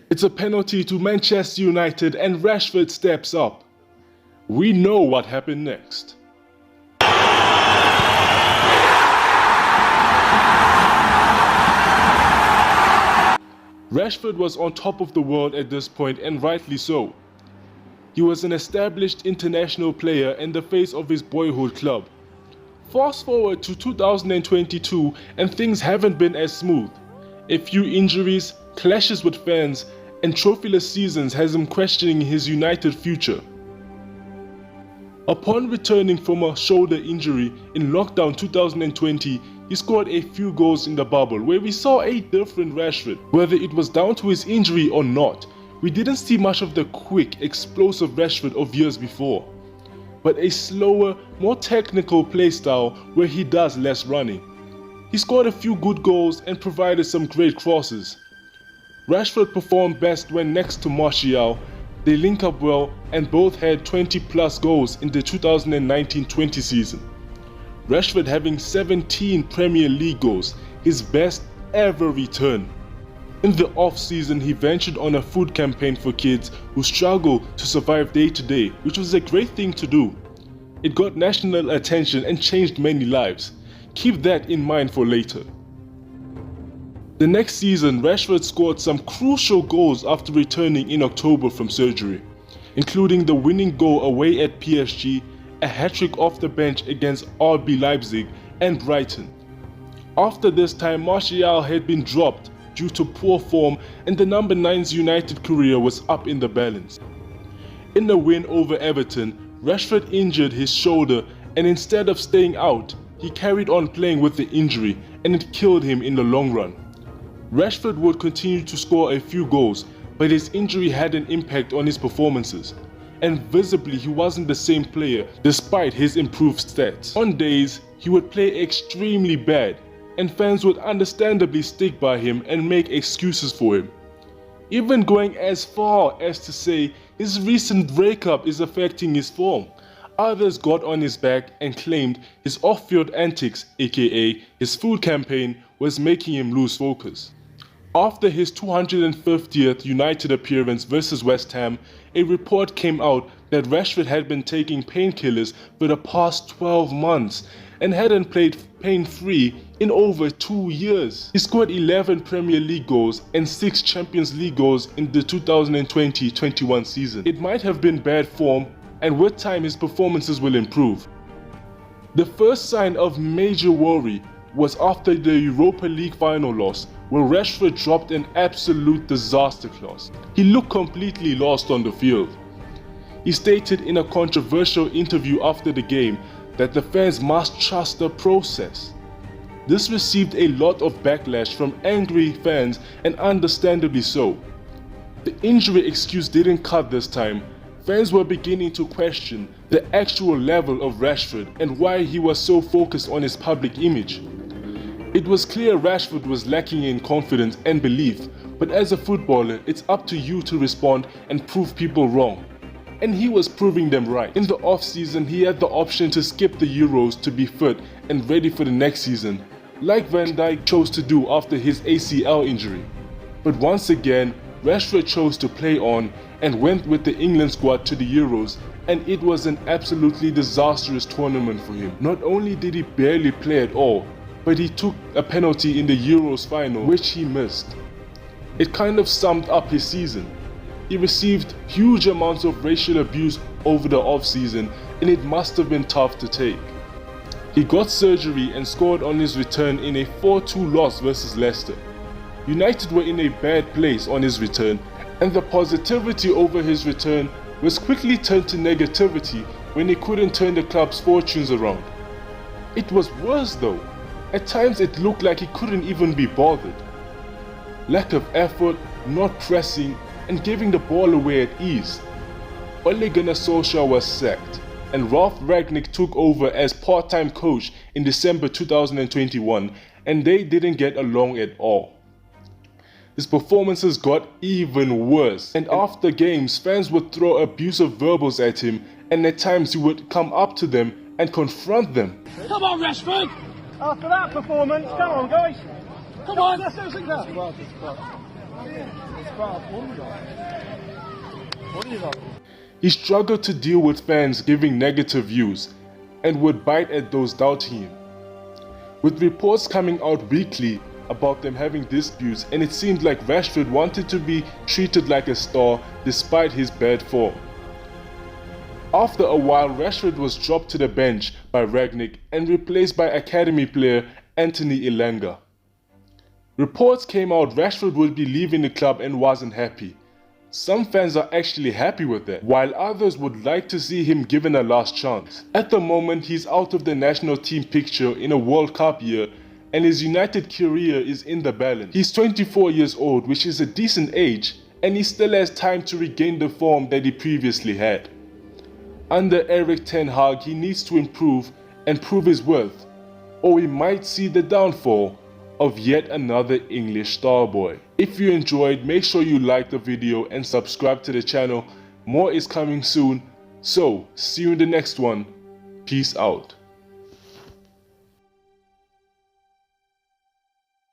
It's a penalty to Manchester United and Rashford steps up. We know what happened next. Rashford was on top of the world at this point, and rightly so. He was an established international player and the face of his boyhood club. Fast forward to 2022 and things haven't been as smooth. A few injuries, clashes with fans, and trophyless seasons has him questioning his United future. Upon returning from a shoulder injury in lockdown 2020, he scored a few goals in the bubble where we saw a different Rashford. Whether it was down to his injury or not, we didn't see much of the quick, explosive Rashford of years before, but a slower, more technical play style where he does less running. He scored a few good goals and provided some great crosses. Rashford performed best when next to Martial. They link up well and both had 20 plus goals in the 2019-20 season. Rashford having 17 Premier League goals, his best ever return. In the off-season, he ventured on a food campaign for kids who struggle to survive day to day, which was a great thing to do. It got national attention and changed many lives. Keep that in mind for later. The next season, Rashford scored some crucial goals after returning in October from surgery, including the winning goal away at PSG, a hat-trick off the bench against RB Leipzig and Brighton. After this time, Martial had been dropped due to poor form and the number 9's United career was up in the balance. In the win over Everton, Rashford injured his shoulder and instead of staying out, he carried on playing with the injury and it killed him in the long run. Rashford would continue to score a few goals, but his injury had an impact on his performances. And visibly he wasn't the same player despite his improved stats. On days, he would play extremely bad, and fans would understandably stick by him and make excuses for him. Even going as far as to say his recent breakup is affecting his form. Others got on his back and claimed his off-field antics, aka his food campaign, was making him lose focus. After his 250th United appearance versus West Ham, a report came out that Rashford had been taking painkillers for the past 12 months and hadn't played pain-free in over 2 years. He scored 11 Premier League goals and 6 Champions League goals in the 2020-21 season. It might have been bad form, and with time his performances will improve. The first sign of major worry was after the Europa League final loss, where Rashford dropped an absolute disaster class. He looked completely lost on the field. He stated in a controversial interview after the game that the fans must trust the process. This received a lot of backlash from angry fans, and understandably so. The injury excuse didn't cut this time. Fans were beginning to question the actual level of Rashford and why he was so focused on his public image. It was clear Rashford was lacking in confidence and belief, but as a footballer, it's up to you to respond and prove people wrong. And he was proving them right. In the off-season, he had the option to skip the Euros to be fit and ready for the next season, like Van Dijk chose to do after his ACL injury. But once again, Rashford chose to play on and went with the England squad to the Euros, and it was an absolutely disastrous tournament for him. Not only did he barely play at all, but he took a penalty in the Euros final, which he missed. It kind of summed up his season. He received huge amounts of racial abuse over the off-season, and it must have been tough to take. He got surgery and scored on his return in a 4-2 loss versus Leicester. United were in a bad place on his return, and the positivity over his return was quickly turned to negativity when he couldn't turn the club's fortunes around. It was worse though. At times it looked like he couldn't even be bothered. Lack of effort, not pressing, and giving the ball away at ease. Ole Gunnar Solskjaer was sacked, and Ralf Rangnick took over as part-time coach in December 2021, and they didn't get along at all. His performances got even worse, and after games, fans would throw abusive verbals at him, and at times he would come up to them and confront them. Come on, Rashford! After that performance, come on, guys. Come on! Let's do something else. He struggled to deal with fans giving negative views and would bite at those doubting him, with reports coming out weekly about them having disputes, and it seemed like Rashford wanted to be treated like a star despite his bad form. After a while, Rashford was dropped to the bench by Rangnick and replaced by academy player Anthony Elanga. Reports came out Rashford would be leaving the club and wasn't happy. Some fans are actually happy with that, while others would like to see him given a last chance. At the moment, he's out of the national team picture in a World Cup year, and his United career is in the balance. He's 24 years old, which is a decent age, and he still has time to regain the form that he previously had. Under Erik ten Hag, he needs to improve and prove his worth, or we might see the downfall of yet another English star boy. If you enjoyed, make sure you like the video and subscribe to the channel. More is coming soon, so see you in the next one. Peace out.